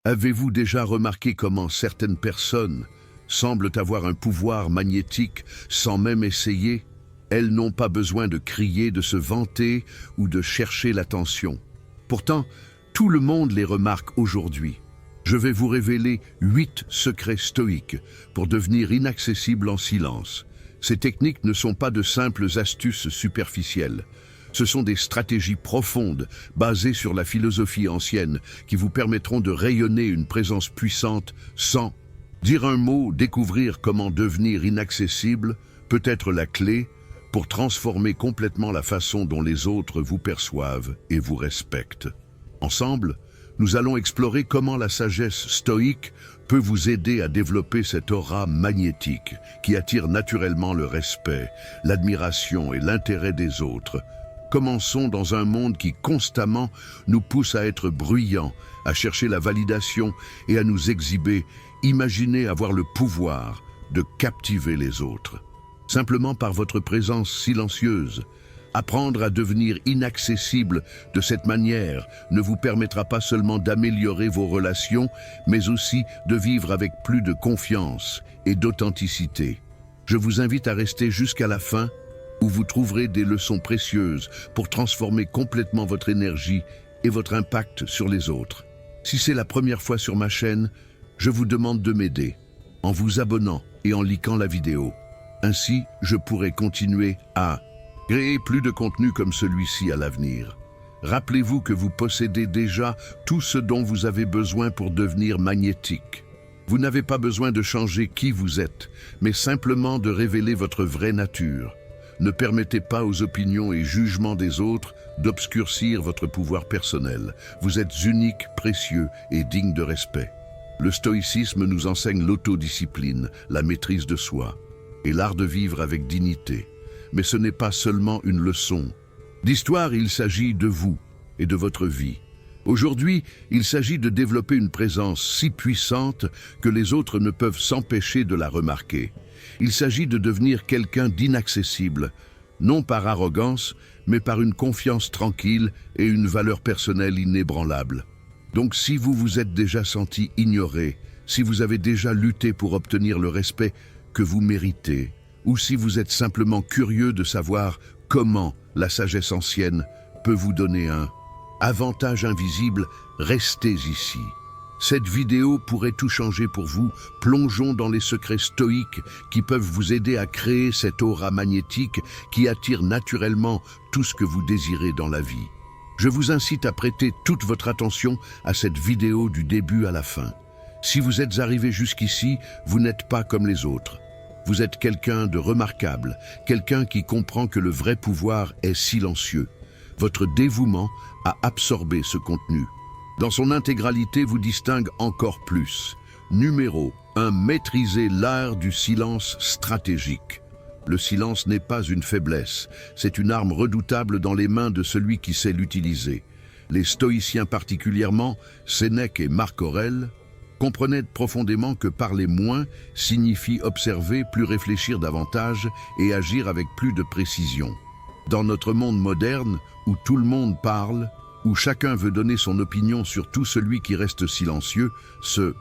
Avez-vous déjà remarqué comment certaines personnes semblent avoir un pouvoir magnétique sans même essayer? Elles n'ont pas besoin de crier, de se vanter ou de chercher l'attention. Pourtant, tout le monde les remarque aujourd'hui. Je vais vous révéler 8 secrets stoïques pour devenir inaccessible en silence. Ces techniques ne sont pas de simples astuces superficielles. Ce sont des stratégies profondes, basées sur la philosophie ancienne, qui vous permettront de rayonner une présence puissante sans dire un mot. Découvrir comment devenir inaccessible peut être la clé pour transformer complètement la façon dont les autres vous perçoivent et vous respectent. Ensemble, nous allons explorer comment la sagesse stoïque peut vous aider à développer cette aura magnétique qui attire naturellement le respect, l'admiration et l'intérêt des autres. Commençons dans un monde qui constamment nous pousse à être bruyants, à chercher la validation et à nous exhiber. Imaginez avoir le pouvoir de captiver les autres. Simplement par votre présence silencieuse. Apprendre à devenir inaccessible de cette manière ne vous permettra pas seulement d'améliorer vos relations, mais aussi de vivre avec plus de confiance et d'authenticité. Je vous invite à rester jusqu'à la fin, où vous trouverez des leçons précieuses pour transformer complètement votre énergie et votre impact sur les autres. Si c'est la première fois sur ma chaîne, je vous demande de m'aider en vous abonnant et en likant la vidéo. Ainsi, je pourrai continuer à créer plus de contenu comme celui-ci à l'avenir. Rappelez-vous que vous possédez déjà tout ce dont vous avez besoin pour devenir magnétique. Vous n'avez pas besoin de changer qui vous êtes, mais simplement de révéler votre vraie nature. Ne permettez pas aux opinions et jugements des autres d'obscurcir votre pouvoir personnel. Vous êtes unique, précieux et digne de respect. Le stoïcisme nous enseigne l'autodiscipline, la maîtrise de soi et l'art de vivre avec dignité. Mais ce n'est pas seulement une leçon. D'histoire, il s'agit de vous et de votre vie. Aujourd'hui, il s'agit de développer une présence si puissante que les autres ne peuvent s'empêcher de la remarquer. Il s'agit de devenir quelqu'un d'inaccessible, non par arrogance, mais par une confiance tranquille et une valeur personnelle inébranlable. Donc si vous vous êtes déjà senti ignoré, si vous avez déjà lutté pour obtenir le respect que vous méritez, ou si vous êtes simplement curieux de savoir comment la sagesse ancienne peut vous donner un avantage invisible, restez ici. Cette vidéo pourrait tout changer pour vous. Plongeons dans les secrets stoïques qui peuvent vous aider à créer cette aura magnétique qui attire naturellement tout ce que vous désirez dans la vie. Je vous incite à prêter toute votre attention à cette vidéo du début à la fin. Si vous êtes arrivé jusqu'ici, vous n'êtes pas comme les autres. Vous êtes quelqu'un de remarquable, quelqu'un qui comprend que le vrai pouvoir est silencieux. Votre dévouement a absorbé ce contenu. Dans son intégralité vous distingue encore plus. Numéro 1. Maîtriser l'art du silence stratégique. Le silence n'est pas une faiblesse, c'est une arme redoutable dans les mains de celui qui sait l'utiliser. Les stoïciens particulièrement, Sénèque et Marc Aurèle, comprenaient profondément que parler moins signifie observer, plus réfléchir davantage et agir avec plus de précision. Dans notre monde moderne, où tout le monde parle, où chacun veut donner son opinion sur tout, celui qui reste silencieux se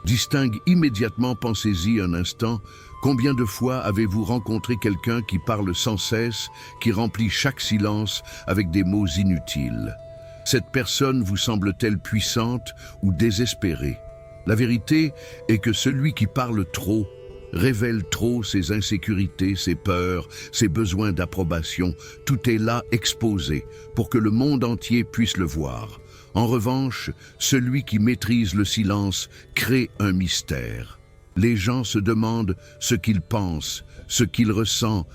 distingue immédiatement. Pensez-y un instant, combien de fois avez-vous rencontré quelqu'un qui parle sans cesse, qui remplit chaque silence avec des mots inutiles? Cette personne vous semble-t-elle puissante ou désespérée? La vérité est que celui qui parle trop révèle trop ses insécurités, ses peurs, ses besoins d'approbation. Tout est là exposé pour que le monde entier puisse le voir. En revanche, celui qui maîtrise le silence crée un mystère. Les gens se demandent ce qu'il pense, ce qu'il ressent,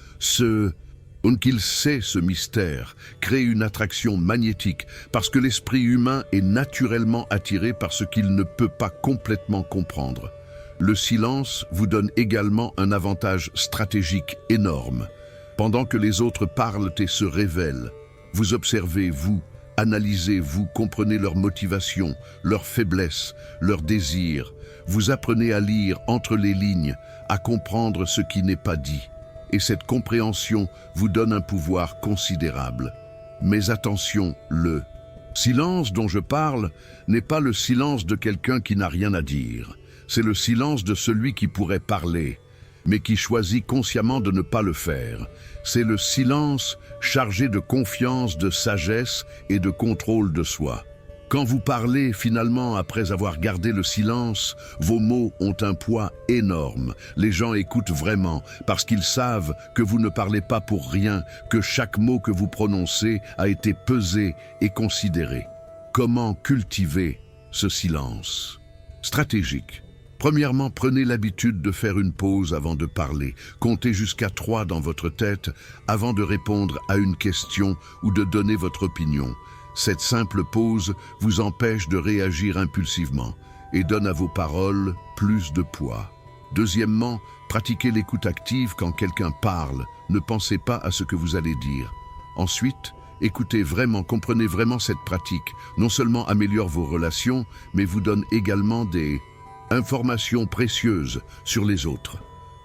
qu'il sait. Ce mystère crée une attraction magnétique parce que l'esprit humain est naturellement attiré par ce qu'il ne peut pas complètement comprendre. Le silence vous donne également un avantage stratégique énorme. Pendant que les autres parlent et se révèlent, vous observez, vous analysez, vous comprenez leurs motivations, leurs faiblesses, leurs désirs. Vous apprenez à lire entre les lignes, à comprendre ce qui n'est pas dit. Et cette compréhension vous donne un pouvoir considérable. Mais attention, le Silence dont je parle n'est pas le silence de quelqu'un qui n'a rien à dire. C'est le silence de celui qui pourrait parler, mais qui choisit consciemment de ne pas le faire. C'est le silence chargé de confiance, de sagesse et de contrôle de soi. Quand vous parlez, finalement, après avoir gardé le silence, vos mots ont un poids énorme. Les gens écoutent vraiment, parce qu'ils savent que vous ne parlez pas pour rien, que chaque mot que vous prononcez a été pesé et considéré. Comment cultiver ce silence? Stratégique. Premièrement, prenez l'habitude de faire une pause avant de parler. Comptez jusqu'à 3 dans votre tête avant de répondre à une question ou de donner votre opinion. Cette simple pause vous empêche de réagir impulsivement et donne à vos paroles plus de poids. Deuxièmement, pratiquez l'écoute active quand quelqu'un parle. Ne pensez pas à ce que vous allez dire. Ensuite, écoutez vraiment, comprenez vraiment cette pratique. Non seulement améliore vos relations, mais vous donne également des informations précieuses sur les autres.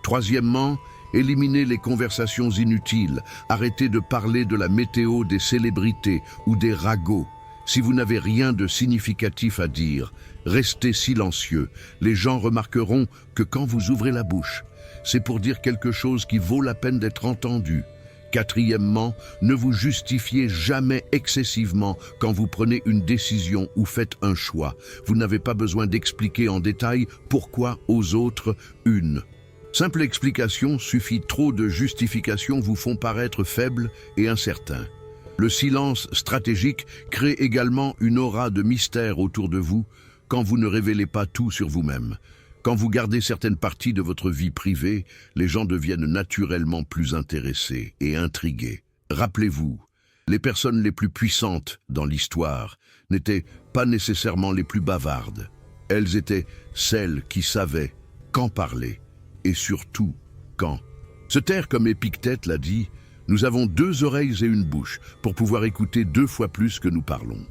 Troisièmement, éliminez les conversations inutiles. Arrêtez de parler de la météo, des célébrités ou des ragots. Si vous n'avez rien de significatif à dire, restez silencieux. Les gens remarqueront que quand vous ouvrez la bouche, c'est pour dire quelque chose qui vaut la peine d'être entendu. Quatrièmement, ne vous justifiez jamais excessivement quand vous prenez une décision ou faites un choix. Vous n'avez pas besoin d'expliquer en détail pourquoi aux autres une simple explication suffit. Trop de justifications vous font paraître faible et incertain. Le silence stratégique crée également une aura de mystère autour de vous quand vous ne révélez pas tout sur vous-même. Quand vous gardez certaines parties de votre vie privée, les gens deviennent naturellement plus intéressés et intrigués. Rappelez-vous, les personnes les plus puissantes dans l'histoire n'étaient pas nécessairement les plus bavardes. Elles étaient celles qui savaient quand parler et surtout quand. Se taire, comme Épictète l'a dit, nous avons 2 oreilles et une bouche pour pouvoir écouter 2 fois plus que nous parlons.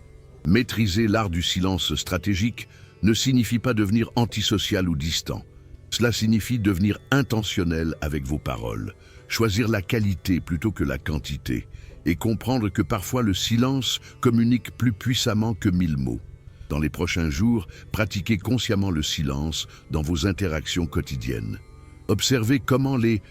Maîtriser l'art du silence stratégique ne signifie pas devenir antisocial ou distant. Cela signifie devenir intentionnel avec vos paroles, choisir la qualité plutôt que la quantité, et comprendre que parfois le silence communique plus puissamment que 1000 mots. Dans les prochains jours, pratiquez consciemment le silence dans vos interactions quotidiennes. Observez comment les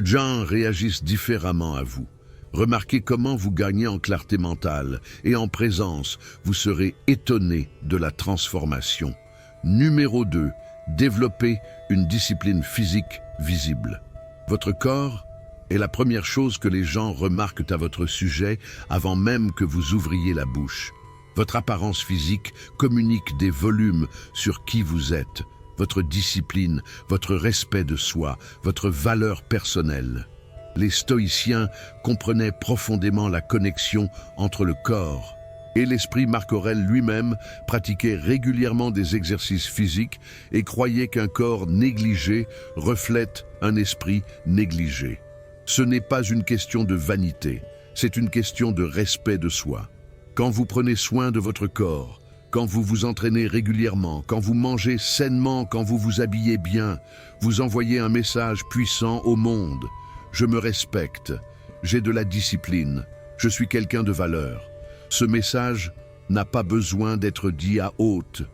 gens réagissent différemment à vous. Remarquez comment vous gagnez en clarté mentale et en présence. Vous serez étonné de la transformation. Numéro 2. Développez une discipline physique visible. Votre corps est la première chose que les gens remarquent à votre sujet avant même que vous ouvriez la bouche. Votre apparence physique communique des volumes sur qui vous êtes, votre discipline, votre respect de soi, votre valeur personnelle. Les stoïciens comprenaient profondément la connexion entre le corps et l'esprit. Marc Aurèle lui-même pratiquait régulièrement des exercices physiques et croyait qu'un corps négligé reflète un esprit négligé. Ce n'est pas une question de vanité, c'est une question de respect de soi. Quand vous prenez soin de votre corps, quand vous vous entraînez régulièrement, quand vous mangez sainement, quand vous vous habillez bien, vous envoyez un message puissant au monde. Je me respecte, j'ai de la discipline, je suis quelqu'un de valeur. Ce message n'a pas besoin d'être dit à haute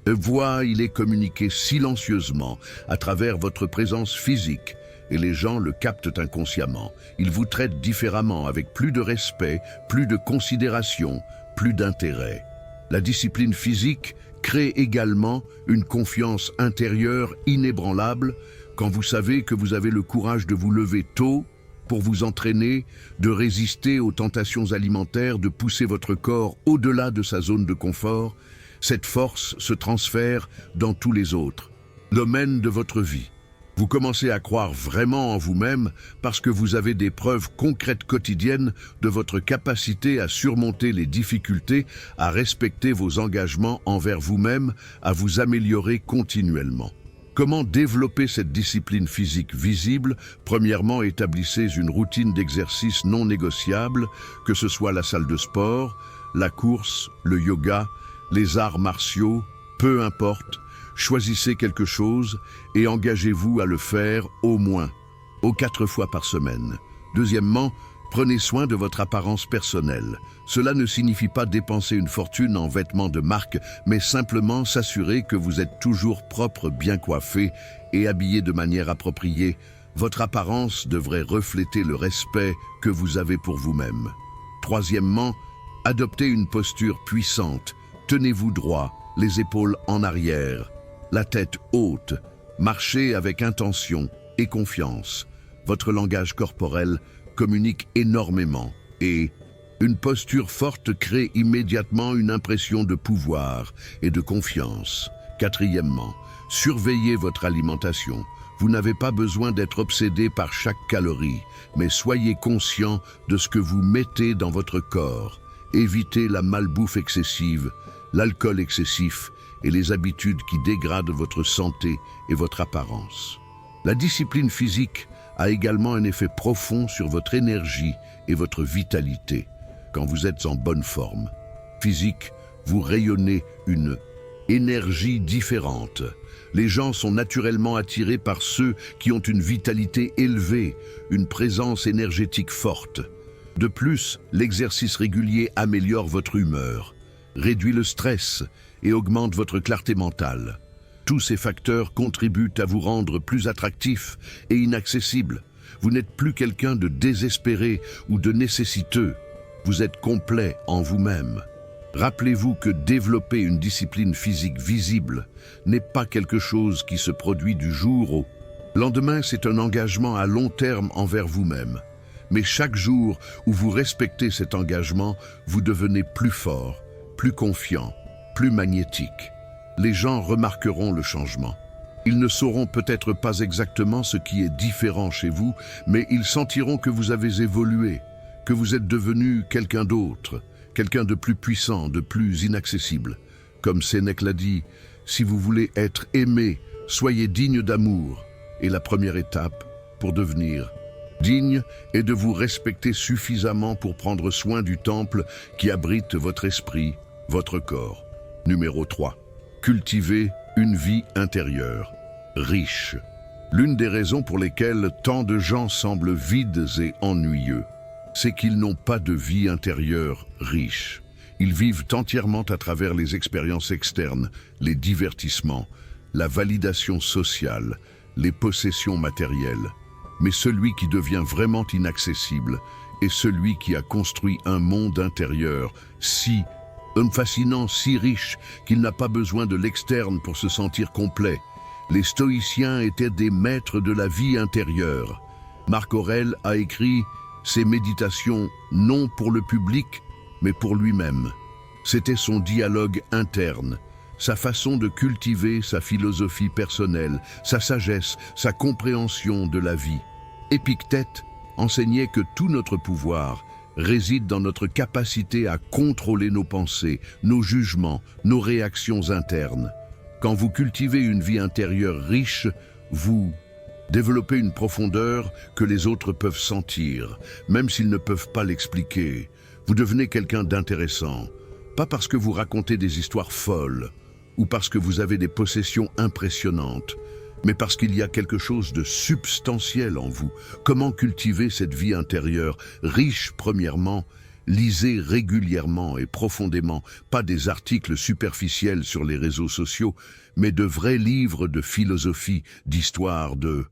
voix, il est communiqué silencieusement à travers votre présence physique et les gens le captent inconsciemment. Ils vous traitent différemment, avec plus de respect, plus de considération, plus d'intérêt. La discipline physique crée également une confiance intérieure inébranlable. Quand vous savez que vous avez le courage de vous lever tôt pour vous entraîner, de résister aux tentations alimentaires, de pousser votre corps au-delà de sa zone de confort, cette force se transfère dans tous les autres domaines de votre vie. Vous commencez à croire vraiment en vous-même parce que vous avez des preuves concrètes quotidiennes de votre capacité à surmonter les difficultés, à respecter vos engagements envers vous-même, à vous améliorer continuellement. Comment développer cette discipline physique visible? Premièrement, établissez une routine d'exercice non négociable, que ce soit la salle de sport, la course, le yoga, les arts martiaux, peu importe. Choisissez quelque chose et engagez-vous à le faire au moins 4 fois par semaine. Deuxièmement, Prenez soin de votre apparence personnelle. Cela ne signifie pas dépenser une fortune en vêtements de marque, mais simplement s'assurer que vous êtes toujours propre, bien coiffé et habillé de manière appropriée. Votre apparence devrait refléter le respect que vous avez pour vous-même. Troisièmement, adoptez une posture puissante. Tenez-vous droit, les épaules en arrière, la tête haute. Marchez avec intention et confiance. Votre langage corporel communique énormément et une posture forte crée immédiatement une impression de pouvoir et de confiance. Quatrièmement, surveillez votre alimentation. Vous n'avez pas besoin d'être obsédé par chaque calorie, mais soyez conscient de ce que vous mettez dans votre corps. Évitez la malbouffe excessive, l'alcool excessif et les habitudes qui dégradent votre santé et votre apparence. La discipline physique a également un effet profond sur votre énergie et votre vitalité. Quand vous êtes en bonne forme physique, vous rayonnez une énergie différente. Les gens sont naturellement attirés par ceux qui ont une vitalité élevée, une présence énergétique forte. De plus, l'exercice régulier améliore votre humeur, réduit le stress et augmente votre clarté mentale. Tous ces facteurs contribuent à vous rendre plus attractif et inaccessible. Vous n'êtes plus quelqu'un de désespéré ou de nécessiteux. Vous êtes complet en vous-même. Rappelez-vous que développer une discipline physique visible n'est pas quelque chose qui se produit du jour au lendemain. C'est un engagement à long terme envers vous-même. Mais chaque jour où vous respectez cet engagement, vous devenez plus fort, plus confiant, plus magnétique. Les gens remarqueront le changement. Ils ne sauront peut-être pas exactement ce qui est différent chez vous, mais ils sentiront que vous avez évolué, que vous êtes devenu quelqu'un d'autre, quelqu'un de plus puissant, de plus inaccessible. Comme Sénèque l'a dit, si vous voulez être aimé, soyez digne d'amour. Et la première étape pour devenir digne est de vous respecter suffisamment pour prendre soin du temple qui abrite votre esprit, votre corps. Numéro 3. Cultivez une vie intérieure, riche. L'une des raisons pour lesquelles tant de gens semblent vides et ennuyeux, c'est qu'ils n'ont pas de vie intérieure riche. Ils vivent entièrement à travers les expériences externes, les divertissements, la validation sociale, les possessions matérielles. Mais celui qui devient vraiment inaccessible est celui qui a construit un monde intérieur si fascinant, si riche, qu'il n'a pas besoin de l'externe pour se sentir complet. Les stoïciens étaient des maîtres de la vie intérieure. Marc Aurèle a écrit ses méditations non pour le public, mais pour lui-même. C'était son dialogue interne, sa façon de cultiver sa philosophie personnelle, sa sagesse, sa compréhension de la vie. Épictète enseignait que tout notre pouvoir réside dans notre capacité à contrôler nos pensées, nos jugements, nos réactions internes. Quand vous cultivez une vie intérieure riche, vous développez une profondeur que les autres peuvent sentir, même s'ils ne peuvent pas l'expliquer. Vous devenez quelqu'un d'intéressant, pas parce que vous racontez des histoires folles ou parce que vous avez des possessions impressionnantes, mais parce qu'il y a quelque chose de substantiel en vous. Comment cultiver cette vie intérieure riche? Premièrement, lisez régulièrement et profondément, pas des articles superficiels sur les réseaux sociaux, mais de vrais livres de philosophie, d'histoire, de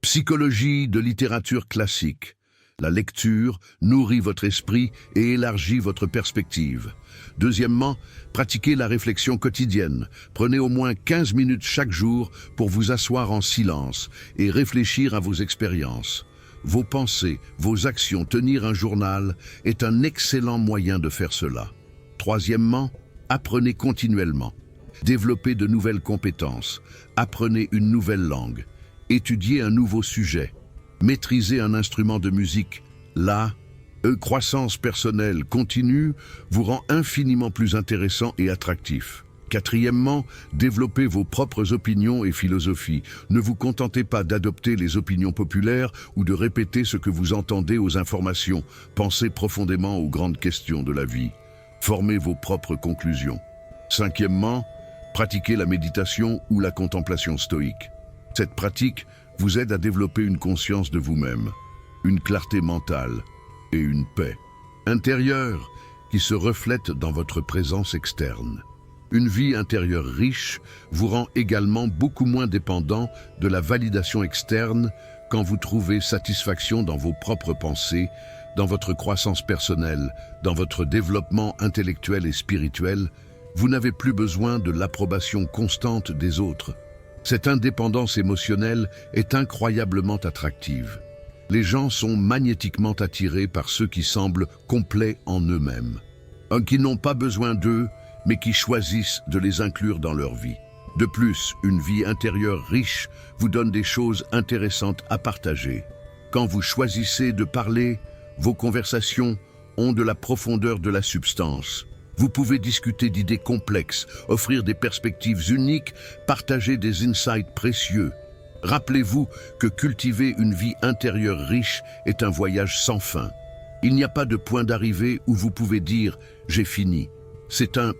psychologie, de littérature classique. La lecture nourrit votre esprit et élargit votre perspective. Deuxièmement, pratiquez la réflexion quotidienne. Prenez au moins 15 minutes chaque jour pour vous asseoir en silence et réfléchir à vos expériences. Vos pensées, vos actions, tenir un journal est un excellent moyen de faire cela. Troisièmement, apprenez continuellement. Développez de nouvelles compétences. Apprenez une nouvelle langue. Étudiez un nouveau sujet. Maîtrisez un instrument de musique. La croissance personnelle continue vous rend infiniment plus intéressant et attractif. Quatrièmement, développez vos propres opinions et philosophies. Ne vous contentez pas d'adopter les opinions populaires ou de répéter ce que vous entendez aux informations. Pensez profondément aux grandes questions de la vie. Formez vos propres conclusions. Cinquièmement, pratiquez la méditation ou la contemplation stoïque. Cette pratique vous aide à développer une conscience de vous-même, une clarté mentale et une paix intérieure qui se reflète dans votre présence externe. Une vie intérieure riche vous rend également beaucoup moins dépendant de la validation externe quand vous trouvez satisfaction dans vos propres pensées, dans votre croissance personnelle, dans votre développement intellectuel et spirituel. Vous n'avez plus besoin de l'approbation constante des autres. Cette indépendance émotionnelle est incroyablement attractive. Les gens sont magnétiquement attirés par ceux qui semblent complets en eux-mêmes, qui n'ont pas besoin d'eux, mais qui choisissent de les inclure dans leur vie. De plus, une vie intérieure riche vous donne des choses intéressantes à partager. Quand vous choisissez de parler, vos conversations ont de la profondeur, de la substance. Vous pouvez discuter d'idées complexes, offrir des perspectives uniques, partager des insights précieux. Rappelez-vous que cultiver une vie intérieure riche est un voyage sans fin. Il n'y a pas de point d'arrivée où vous pouvez dire « j'ai fini ». C'est un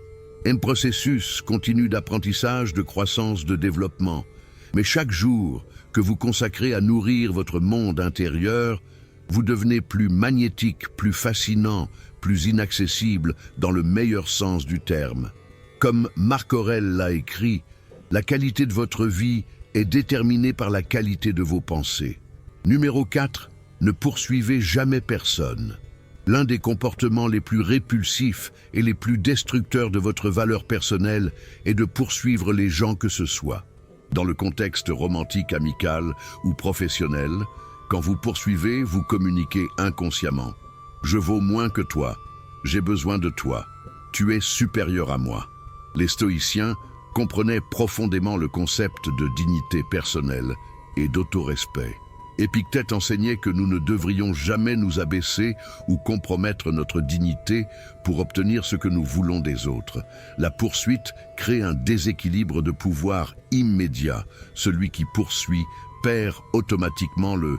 processus continu d'apprentissage, de croissance, de développement. Mais chaque jour que vous consacrez à nourrir votre monde intérieur, vous devenez plus magnétique, plus fascinant, plus inaccessible dans le meilleur sens du terme. Comme Marc Aurèle l'a écrit, la qualité de votre vie est déterminée par la qualité de vos pensées. Numéro 4, ne poursuivez jamais personne. L'un des comportements les plus répulsifs et les plus destructeurs de votre valeur personnelle est de poursuivre les gens que ce soit. Dans le contexte romantique, amical ou professionnel, quand vous poursuivez, vous communiquez inconsciemment. Je vaux moins que toi. J'ai besoin de toi. Tu es supérieur à moi. Les stoïciens comprenaient profondément le concept de dignité personnelle et d'autorespect. Épictète enseignait que nous ne devrions jamais nous abaisser ou compromettre notre dignité pour obtenir ce que nous voulons des autres. La poursuite crée un déséquilibre de pouvoir immédiat. Celui qui poursuit perd automatiquement le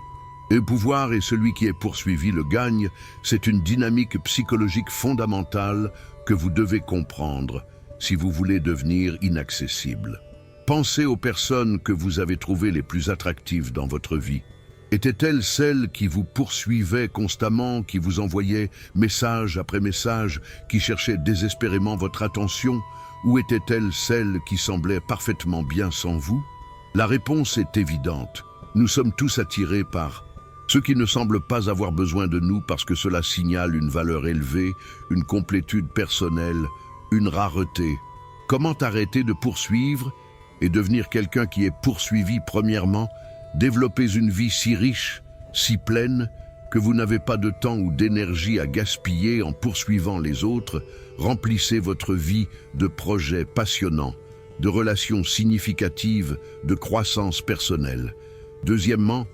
pouvoir et celui qui est poursuivi le gagne. C'est une dynamique psychologique fondamentale que vous devez comprendre si vous voulez devenir inaccessible. Pensez aux personnes que vous avez trouvées les plus attractives dans votre vie. Étaient-elles celles qui vous poursuivaient constamment, qui vous envoyaient message après message, qui cherchaient désespérément votre attention, ou étaient-elles celles qui semblaient parfaitement bien sans vous? La réponse est évidente. Nous sommes tous attirés par ceux qui ne semblent pas avoir besoin de nous parce que cela signale une valeur élevée, une complétude personnelle, une rareté. Comment arrêter de poursuivre et devenir quelqu'un qui est poursuivi? Premièrement, développez une vie si riche, si pleine, que vous n'avez pas de temps ou d'énergie à gaspiller en poursuivant les autres. Remplissez votre vie de projets passionnants, de relations significatives, de croissance personnelle. Deuxièmement,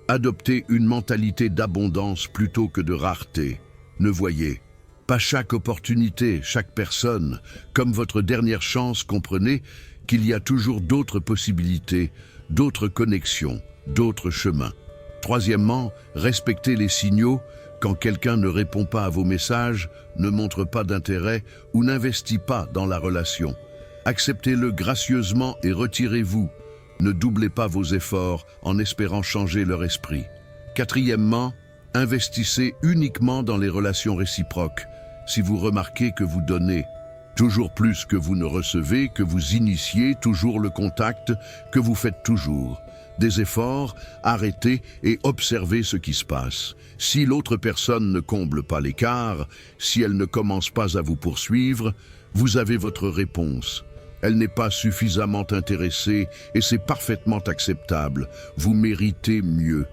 adoptez une mentalité d'abondance plutôt que de rareté. Ne voyez pas chaque opportunité, chaque personne, comme votre dernière chance. Comprenez qu'il y a toujours d'autres possibilités, d'autres connexions, d'autres chemins. Troisièmement, respectez les signaux. Quand quelqu'un ne répond pas à vos messages, ne montre pas d'intérêt ou n'investit pas dans la relation, acceptez-le gracieusement et retirez-vous. Ne doublez pas vos efforts en espérant changer leur esprit. Quatrièmement, investissez uniquement dans les relations réciproques. Si vous remarquez que vous donnez toujours plus que vous ne recevez, que vous initiez toujours le contact, que vous faites toujours des efforts, arrêtez et observez ce qui se passe. Si l'autre personne ne comble pas l'écart, si elle ne commence pas à vous poursuivre, vous avez votre réponse. Elle n'est pas suffisamment intéressée et c'est parfaitement acceptable. Vous méritez mieux.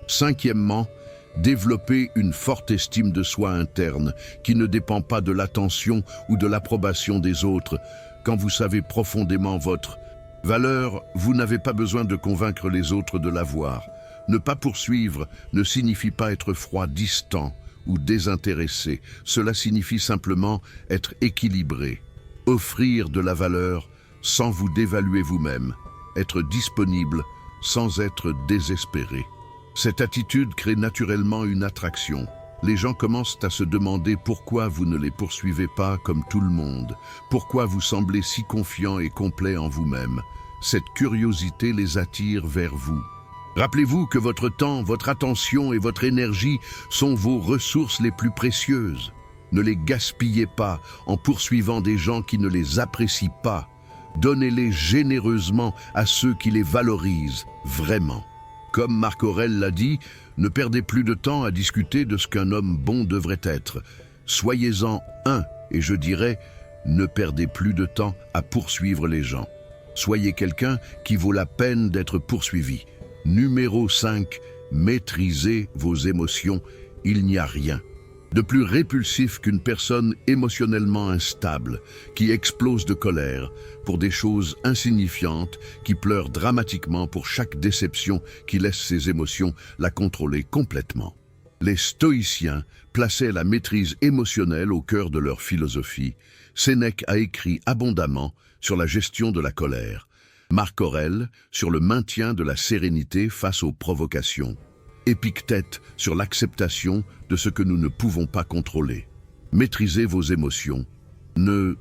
Cinquièmement, développez une forte estime de soi interne qui ne dépend pas de l'attention ou de l'approbation des autres. Quand vous savez profondément votre valeur, vous n'avez pas besoin de convaincre les autres de l'avoir. Ne pas poursuivre ne signifie pas être froid, distant ou désintéressé. Cela signifie simplement être équilibré. Offrir de la valeur sans vous dévaluer vous-même. Être disponible sans être désespéré. Cette attitude crée naturellement une attraction. Les gens commencent à se demander pourquoi vous ne les poursuivez pas comme tout le monde, pourquoi vous semblez si confiant et complet en vous-même. Cette curiosité les attire vers vous. Rappelez-vous que votre temps, votre attention et votre énergie sont vos ressources les plus précieuses. Ne les gaspillez pas en poursuivant des gens qui ne les apprécient pas. Donnez-les généreusement à ceux qui les valorisent vraiment. Comme Marc Aurèle l'a dit, ne perdez plus de temps à discuter de ce qu'un homme bon devrait être. Soyez-en un, et je dirais, ne perdez plus de temps à poursuivre les gens. Soyez quelqu'un qui vaut la peine d'être poursuivi. Numéro 5, maîtrisez vos émotions. Il n'y a rien de plus répulsif qu'une personne émotionnellement instable, qui explose de colère pour des choses insignifiantes, qui pleure dramatiquement pour chaque déception, qui laisse ses émotions la contrôler complètement. Les stoïciens plaçaient la maîtrise émotionnelle au cœur de leur philosophie. Sénèque a écrit abondamment sur la gestion de la colère. Marc Aurèle sur le maintien de la sérénité face aux provocations. Épictète sur l'acceptation de ce que nous ne pouvons pas contrôler. Maîtriser vos émotions ne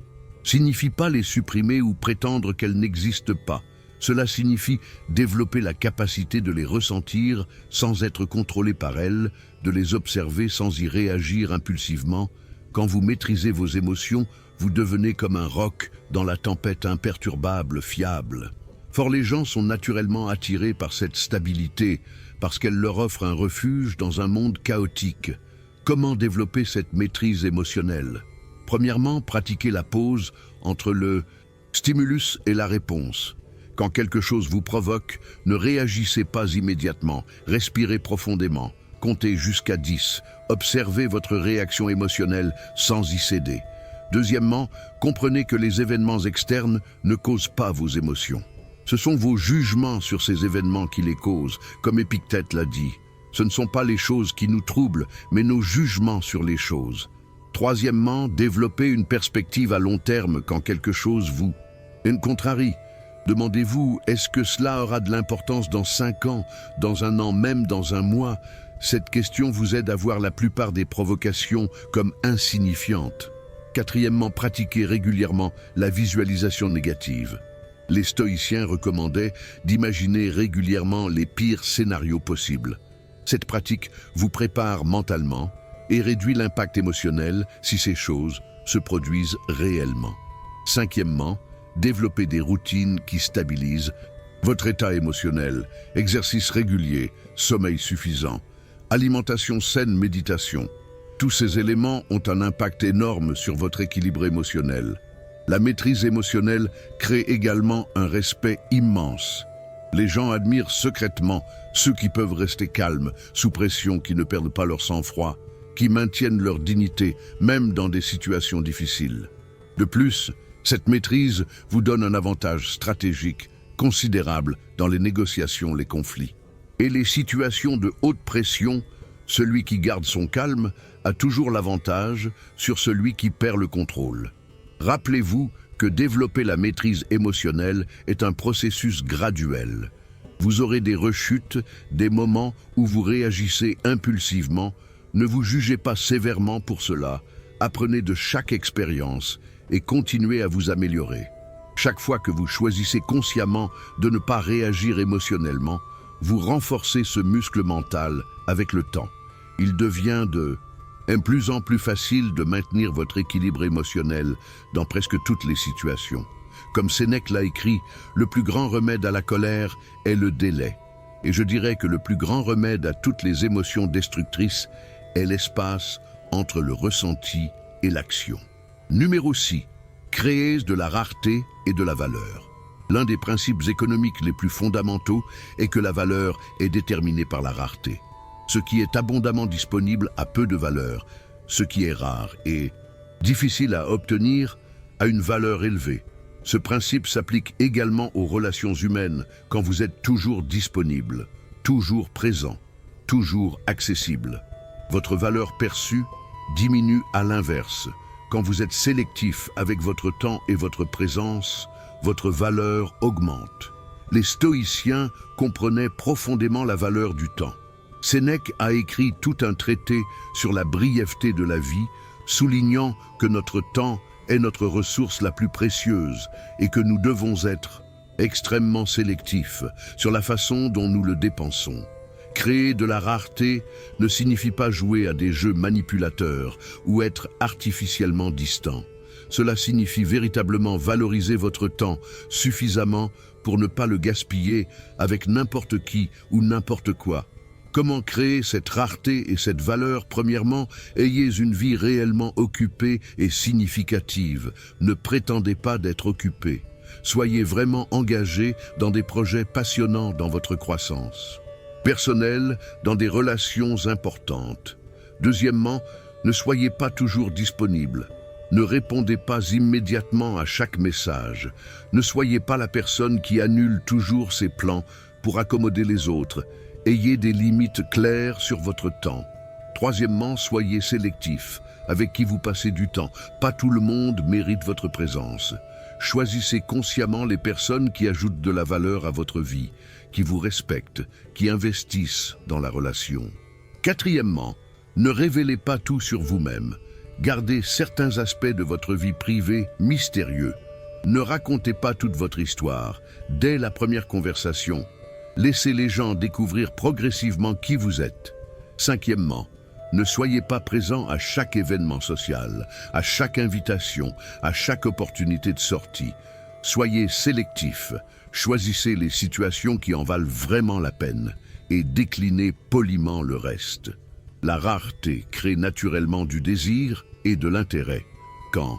signifie pas les supprimer ou prétendre qu'elles n'existent pas. Cela signifie développer la capacité de les ressentir sans être contrôlé par elles, de les observer sans y réagir impulsivement. Quand vous maîtrisez vos émotions, vous devenez comme un roc dans la tempête, imperturbable, fiable. Fort les gens sont naturellement attirés par cette stabilité, parce qu'elle leur offre un refuge dans un monde chaotique. Comment développer cette maîtrise émotionnelle? Premièrement, pratiquez la pause entre le stimulus et la réponse. Quand quelque chose vous provoque, ne réagissez pas immédiatement, respirez profondément, comptez jusqu'à 10, observez votre réaction émotionnelle sans y céder. Deuxièmement, comprenez que les événements externes ne causent pas vos émotions. Ce sont vos jugements sur ces événements qui les causent, comme Épictète l'a dit. Ce ne sont pas les choses qui nous troublent, mais nos jugements sur les choses. Troisièmement, développez une perspective à long terme quand quelque chose vous contrarie. Demandez-vous, est-ce que cela aura de l'importance dans 5 ans, dans un an, même dans un mois? Cette question vous aide à voir la plupart des provocations comme insignifiantes. Quatrièmement, pratiquez régulièrement la visualisation négative. Les stoïciens recommandaient d'imaginer régulièrement les pires scénarios possibles. Cette pratique vous prépare mentalement et réduit l'impact émotionnel si ces choses se produisent réellement. Cinquièmement, développez des routines qui stabilisent votre état émotionnel, exercice régulier, sommeil suffisant, alimentation saine, méditation. Tous ces éléments ont un impact énorme sur votre équilibre émotionnel. La maîtrise émotionnelle crée également un respect immense. Les gens admirent secrètement ceux qui peuvent rester calmes, sous pression, qui ne perdent pas leur sang-froid, qui maintiennent leur dignité, même dans des situations difficiles. De plus, cette maîtrise vous donne un avantage stratégique considérable dans les négociations, les conflits. Et les situations de haute pression, celui qui garde son calme a toujours l'avantage sur celui qui perd le contrôle. Rappelez-vous que développer la maîtrise émotionnelle est un processus graduel. Vous aurez des rechutes, des moments où vous réagissez impulsivement. Ne vous jugez pas sévèrement pour cela. Apprenez de chaque expérience et continuez à vous améliorer. Chaque fois que vous choisissez consciemment de ne pas réagir émotionnellement, vous renforcez ce muscle mental avec le temps. Il devient de plus en plus facile de maintenir votre équilibre émotionnel dans presque toutes les situations. Comme Sénèque l'a écrit, le plus grand remède à la colère est le délai. Et je dirais que le plus grand remède à toutes les émotions destructrices est l'espace entre le ressenti et l'action. Numéro 6. Créez de la rareté et de la valeur. L'un des principes économiques les plus fondamentaux est que la valeur est déterminée par la rareté. Ce qui est abondamment disponible a peu de valeur. Ce qui est rare et difficile à obtenir a une valeur élevée. Ce principe s'applique également aux relations humaines quand vous êtes toujours disponible, toujours présent, toujours accessible. Votre valeur perçue diminue à l'inverse. Quand vous êtes sélectif avec votre temps et votre présence, votre valeur augmente. Les stoïciens comprenaient profondément la valeur du temps. Sénèque a écrit tout un traité sur la brièveté de la vie, soulignant que notre temps est notre ressource la plus précieuse et que nous devons être extrêmement sélectif sur la façon dont nous le dépensons. Créer de la rareté ne signifie pas jouer à des jeux manipulateurs ou être artificiellement distant. Cela signifie véritablement valoriser votre temps suffisamment pour ne pas le gaspiller avec n'importe qui ou n'importe quoi. Comment créer cette rareté et cette valeur? Premièrement, ayez une vie réellement occupée et significative. Ne prétendez pas d'être occupé. Soyez vraiment engagé dans des projets passionnants dans votre croissance personnelle, dans des relations importantes. Deuxièmement, ne soyez pas toujours disponible. Ne répondez pas immédiatement à chaque message. Ne soyez pas la personne qui annule toujours ses plans pour accommoder les autres. Ayez des limites claires sur votre temps. Troisièmement, soyez sélectif avec qui vous passez du temps. Pas tout le monde mérite votre présence. Choisissez consciemment les personnes qui ajoutent de la valeur à votre vie, qui vous respectent, qui investissent dans la relation. Quatrièmement, ne révélez pas tout sur vous-même. Gardez certains aspects de votre vie privée mystérieux. Ne racontez pas toute votre histoire. Dès la première conversation, laissez les gens découvrir progressivement qui vous êtes. Cinquièmement, ne soyez pas présent à chaque événement social, à chaque invitation, à chaque opportunité de sortie. Soyez sélectif. Choisissez les situations qui en valent vraiment la peine et déclinez poliment le reste. La rareté crée naturellement du désir et de l'intérêt. Quand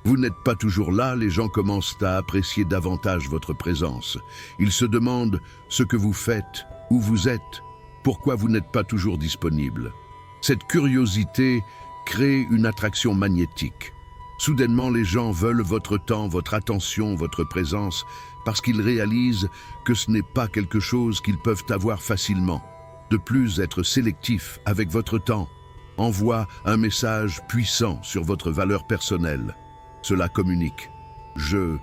vous n'êtes pas toujours là, les gens commencent à apprécier davantage votre présence. Ils se demandent ce que vous faites, où vous êtes, pourquoi vous n'êtes pas toujours disponible. Cette curiosité crée une attraction magnétique. Soudainement, les gens veulent votre temps, votre attention, votre présence, parce qu'ils réalisent que ce n'est pas quelque chose qu'ils peuvent avoir facilement. De plus, être sélectif avec votre temps envoie un message puissant sur votre valeur personnelle. Cela communique. Je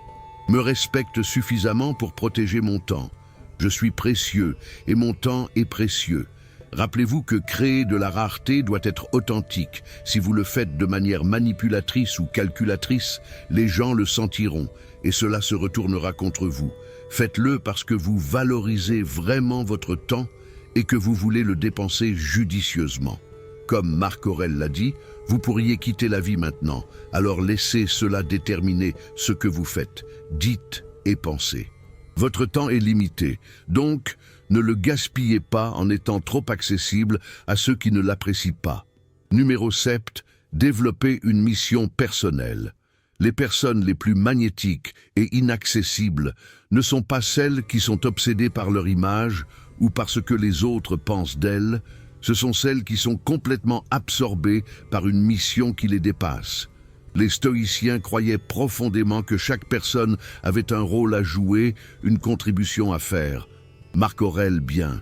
me respecte suffisamment pour protéger mon temps. Je suis précieux et mon temps est précieux. Rappelez-vous que créer de la rareté doit être authentique. Si vous le faites de manière manipulatrice ou calculatrice, les gens le sentiront et cela se retournera contre vous. Faites-le parce que vous valorisez vraiment votre temps et que vous voulez le dépenser judicieusement. Comme Marc Aurèle l'a dit, vous pourriez quitter la vie maintenant, alors laissez cela déterminer ce que vous faites, dites et pensez. Votre temps est limité, donc ne le gaspillez pas en étant trop accessible à ceux qui ne l'apprécient pas. Numéro 7, développez une mission personnelle. Les personnes les plus magnétiques et inaccessibles ne sont pas celles qui sont obsédées par leur image ou par ce que les autres pensent d'elles, ce sont celles qui sont complètement absorbées par une mission qui les dépasse. Les stoïciens croyaient profondément que chaque personne avait un rôle à jouer, une contribution à faire. Marc Aurèle bien.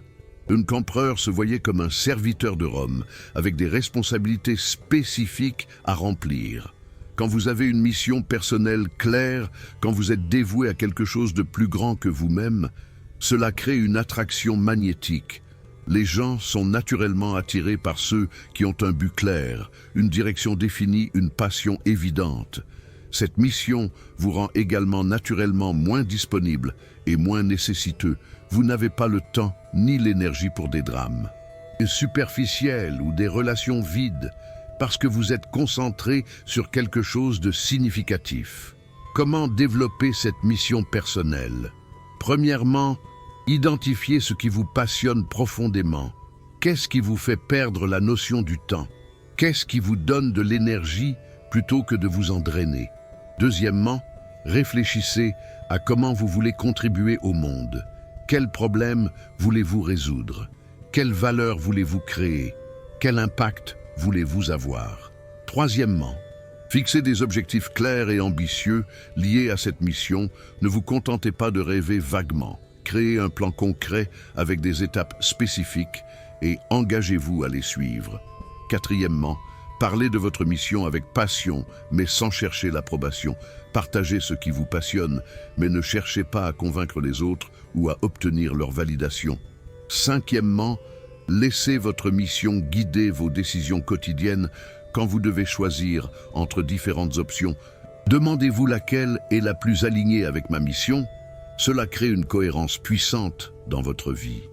Un empereur se voyait comme un serviteur de Rome, avec des responsabilités spécifiques à remplir. Quand vous avez une mission personnelle claire, quand vous êtes dévoué à quelque chose de plus grand que vous-même, cela crée une attraction magnétique. Les gens sont naturellement attirés par ceux qui ont un but clair, une direction définie, une passion évidente. Cette mission vous rend également naturellement moins disponible et moins nécessiteux. Vous n'avez pas le temps ni l'énergie pour des drames superficiels ou des relations vides, parce que vous êtes concentré sur quelque chose de significatif. Comment développer cette mission personnelle? Premièrement, identifiez ce qui vous passionne profondément. Qu'est-ce qui vous fait perdre la notion du temps? Qu'est-ce qui vous donne de l'énergie plutôt que de vous en drainer? Deuxièmement, réfléchissez à comment vous voulez contribuer au monde. Quels problèmes voulez-vous résoudre? Quelle valeur voulez-vous créer? Quel impact voulez-vous avoir? Troisièmement, fixez des objectifs clairs et ambitieux liés à cette mission. Ne vous contentez pas de rêver vaguement. Créez un plan concret avec des étapes spécifiques et engagez-vous à les suivre. Quatrièmement, parlez de votre mission avec passion, mais sans chercher l'approbation. Partagez ce qui vous passionne, mais ne cherchez pas à convaincre les autres ou à obtenir leur validation. Cinquièmement, laissez votre mission guider vos décisions quotidiennes quand vous devez choisir entre différentes options. Demandez-vous laquelle est la plus alignée avec ma mission. Cela crée une cohérence puissante dans votre vie.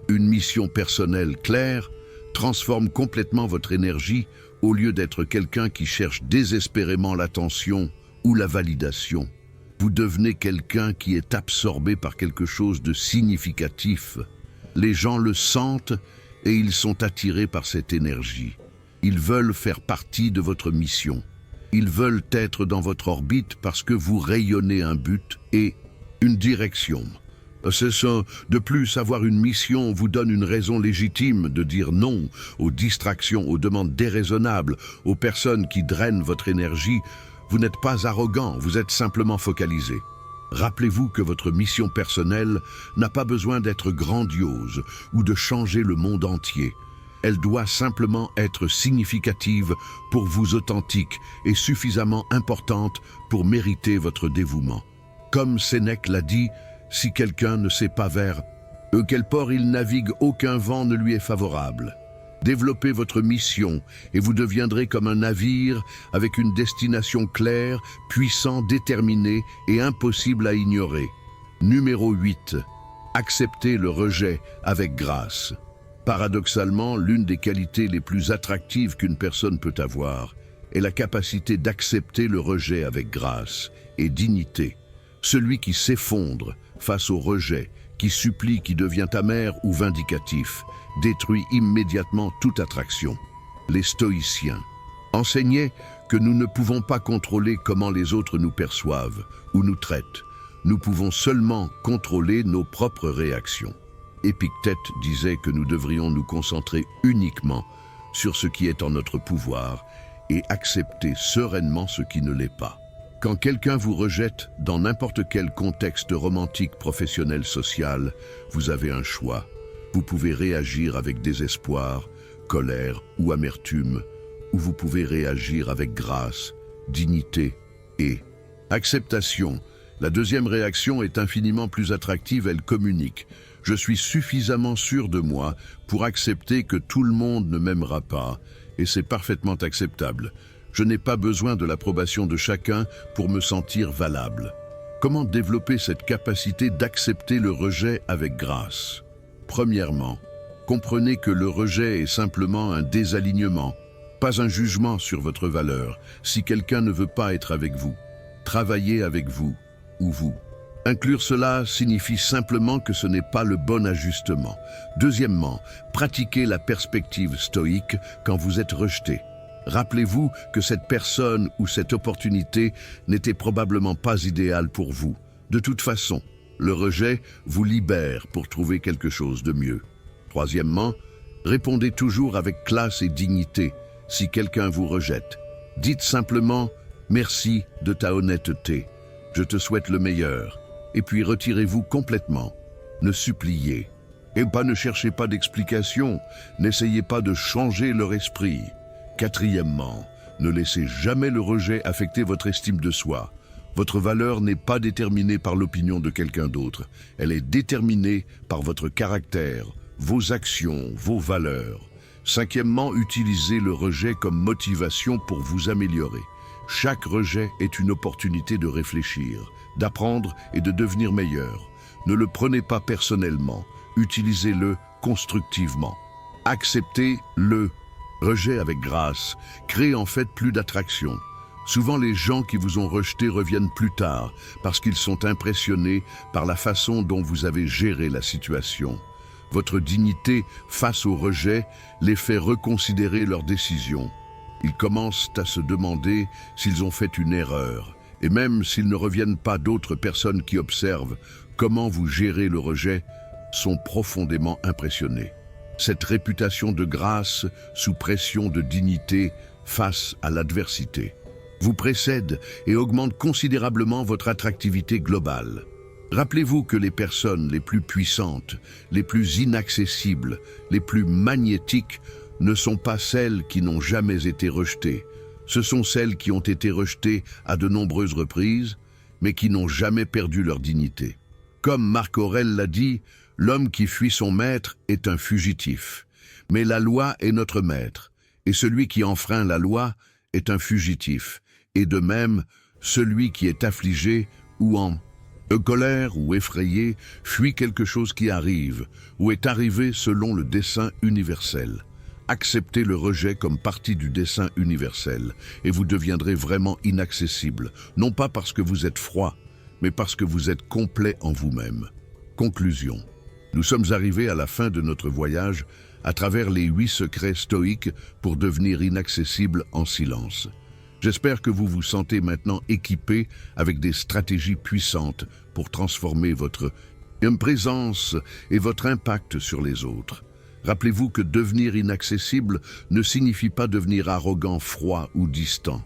Une mission personnelle claire transforme complètement votre énergie au lieu d'être quelqu'un qui cherche désespérément l'attention ou la validation. Vous devenez quelqu'un qui est absorbé par quelque chose de significatif. Les gens le sentent et ils sont attirés par cette énergie. Ils veulent faire partie de votre mission. Ils veulent être dans votre orbite parce que vous rayonnez un but et une direction. C'est ça. De plus, avoir une mission vous donne une raison légitime de dire non aux distractions, aux demandes déraisonnables, aux personnes qui drainent votre énergie. Vous n'êtes pas arrogant, vous êtes simplement focalisé. Rappelez-vous que votre mission personnelle n'a pas besoin d'être grandiose ou de changer le monde entier. Elle doit simplement être significative pour vous, authentique et suffisamment importante pour mériter votre dévouement. Comme Sénèque l'a dit, si quelqu'un ne sait pas vers quel port il navigue, aucun vent ne lui est favorable. Développez votre mission et vous deviendrez comme un navire avec une destination claire, puissant, déterminé et impossible à ignorer. Numéro 8. Acceptez le rejet avec grâce. Paradoxalement, l'une des qualités les plus attractives qu'une personne peut avoir est la capacité d'accepter le rejet avec grâce et dignité. Celui qui s'effondre face au rejet, qui supplie, qui devient amer ou vindicatif, détruit immédiatement toute attraction. Les stoïciens enseignaient que nous ne pouvons pas contrôler comment les autres nous perçoivent ou nous traitent. Nous pouvons seulement contrôler nos propres réactions. Épictète disait que nous devrions nous concentrer uniquement sur ce qui est en notre pouvoir et accepter sereinement ce qui ne l'est pas. Quand quelqu'un vous rejette dans n'importe quel contexte romantique, professionnel, social, vous avez un choix. Vous pouvez réagir avec désespoir, colère ou amertume, ou vous pouvez réagir avec grâce, dignité et acceptation. La deuxième réaction est infiniment plus attractive, elle communique. Je suis suffisamment sûr de moi pour accepter que tout le monde ne m'aimera pas, et c'est parfaitement acceptable. Je n'ai pas besoin de l'approbation de chacun pour me sentir valable. Comment développer cette capacité d'accepter le rejet avec grâce? Premièrement, comprenez que le rejet est simplement un désalignement, pas un jugement sur votre valeur. Si quelqu'un ne veut pas être avec vous, travailler avec vous ou vous. Inclure cela signifie simplement que ce n'est pas le bon ajustement. Deuxièmement, pratiquez la perspective stoïque quand vous êtes rejeté. Rappelez-vous que cette personne ou cette opportunité n'était probablement pas idéale pour vous. De toute façon, le rejet vous libère pour trouver quelque chose de mieux. Troisièmement, répondez toujours avec classe et dignité si quelqu'un vous rejette. Dites simplement « Merci de ta honnêteté, je te souhaite le meilleur » et puis retirez-vous complètement. Ne suppliez. Et ne cherchez pas d'explication, n'essayez pas de changer leur esprit. Quatrièmement, ne laissez jamais le rejet affecter votre estime de soi. Votre valeur n'est pas déterminée par l'opinion de quelqu'un d'autre. Elle est déterminée par votre caractère, vos actions, vos valeurs. Cinquièmement, utilisez le rejet comme motivation pour vous améliorer. Chaque rejet est une opportunité de réfléchir, d'apprendre et de devenir meilleur. Ne le prenez pas personnellement, utilisez-le constructivement. Acceptez le rejet avec grâce crée en fait plus d'attraction. Souvent les gens qui vous ont rejeté reviennent plus tard parce qu'ils sont impressionnés par la façon dont vous avez géré la situation. Votre dignité face au rejet les fait reconsidérer leurs décisions. Ils commencent à se demander s'ils ont fait une erreur. Et même s'ils ne reviennent pas, d'autres personnes qui observent comment vous gérez le rejet sont profondément impressionnés. Cette réputation de grâce sous pression de dignité face à l'adversité vous précède et augmente considérablement votre attractivité globale. Rappelez-vous que les personnes les plus puissantes, les plus inaccessibles, les plus magnétiques ne sont pas celles qui n'ont jamais été rejetées. Ce sont celles qui ont été rejetées à de nombreuses reprises, mais qui n'ont jamais perdu leur dignité. Comme Marc Aurèle l'a dit, l'homme qui fuit son maître est un fugitif. Mais la loi est notre maître, et celui qui enfreint la loi est un fugitif. Et de même, celui qui est affligé ou en Colère ou effrayé, fuis quelque chose qui arrive ou est arrivé selon le dessein universel. Acceptez le rejet comme partie du dessein universel et vous deviendrez vraiment inaccessible, non pas parce que vous êtes froid, mais parce que vous êtes complet en vous-même. Conclusion. Nous sommes arrivés à la fin de notre voyage à travers les 8 secrets stoïques pour devenir inaccessible en silence. J'espère que vous vous sentez maintenant équipé avec des stratégies puissantes pour transformer votre présence et votre impact sur les autres. Rappelez-vous que devenir inaccessible ne signifie pas devenir arrogant, froid ou distant.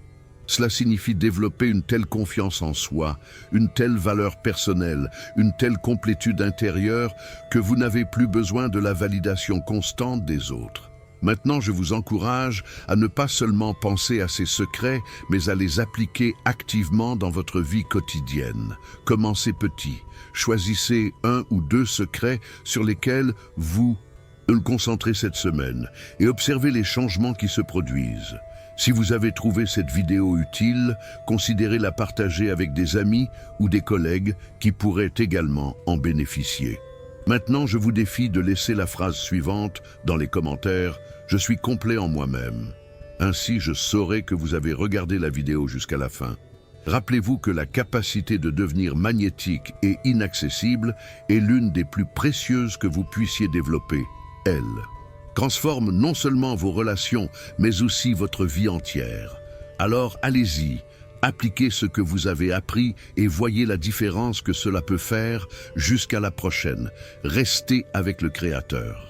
Cela signifie développer une telle confiance en soi, une telle valeur personnelle, une telle complétude intérieure que vous n'avez plus besoin de la validation constante des autres. Maintenant, je vous encourage à ne pas seulement penser à ces secrets, mais à les appliquer activement dans votre vie quotidienne. Commencez petit. Choisissez 1 ou 2 secrets sur lesquels vous concentrez cette semaine et observez les changements qui se produisent. Si vous avez trouvé cette vidéo utile, considérez la partager avec des amis ou des collègues qui pourraient également en bénéficier. Maintenant, je vous défie de laisser la phrase suivante dans les commentaires « Je suis complet en moi-même ». Ainsi, je saurai que vous avez regardé la vidéo jusqu'à la fin. Rappelez-vous que la capacité de devenir magnétique et inaccessible est l'une des plus précieuses que vous puissiez développer. Elle transforme non seulement vos relations, mais aussi votre vie entière. Alors, allez-y. Appliquez ce que vous avez appris et voyez la différence que cela peut faire. Jusqu'à la prochaine. Restez avec le Créateur.